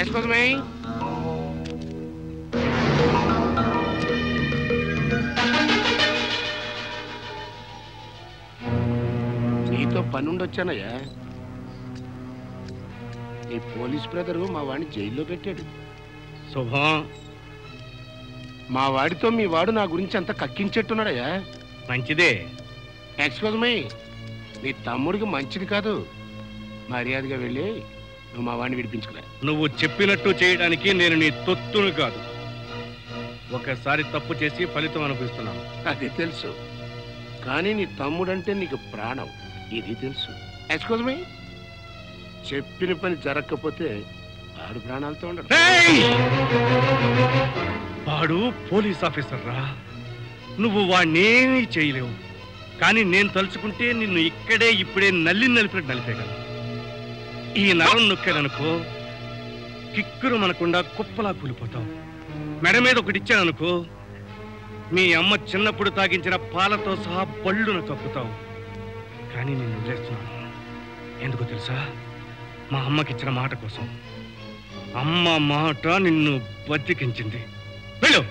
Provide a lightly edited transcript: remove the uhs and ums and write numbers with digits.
Excuse me. నీతో పనుండి వచ్చానయ్యా. ఈ police brother మా వాడిని జైల్లో పెట్టాడు. శుభం. మా వాడితో మీ వాడు నా గురించి అంత కక్కించెట్టున్నాడయ్యా. మంచిదే. ఎక్స్క్యూజ్ మీ, నీ తమ్ముడికి మంచిది కాదు. మర్యాదగా వెళ్ళి నువ్వు మా వాడిని విడిపించుకురా. నువ్వు చెప్పినట్టు చేయడానికి నేను నీ తొత్తును కాదు. ఒకసారి తప్పు చేసి ఫలితం అనుభవిస్తున్నాను. అది తెలుసు, కానీ నీ తమ్ముడంటే నీకు ప్రాణం, ఇది తెలుసు. ఎక్స్క్యూజ్ మీ, చెప్పిన పని జరగకపోతే వాడు ప్రాణాలతో ఉండడు. వాడు పోలీస్ ఆఫీసర్ రా. నువ్వు వాడినేమీ చేయలేవు. కానీ నేను తలుచుకుంటే నిన్ను ఇక్కడే ఇప్పుడే నలిపినట్టు నలిపేయగలను. ఈ నరం నొక్కాననుకో కిక్కురు మనకుండా కుప్పలా కూలిపోతావు. మెడ మీద ఒకటి ఇచ్చాననుకో మీ అమ్మ చిన్నప్పుడు తాగించిన పాలతో సహా బళ్ళున కప్పుతావు. కానీ నేను వదిలేస్తున్నాను. ఎందుకో తెలుసా? మా అమ్మకిచ్చిన మాట కోసం. అమ్మ మాట నిన్ను బతికించింది. వెళ్ళు.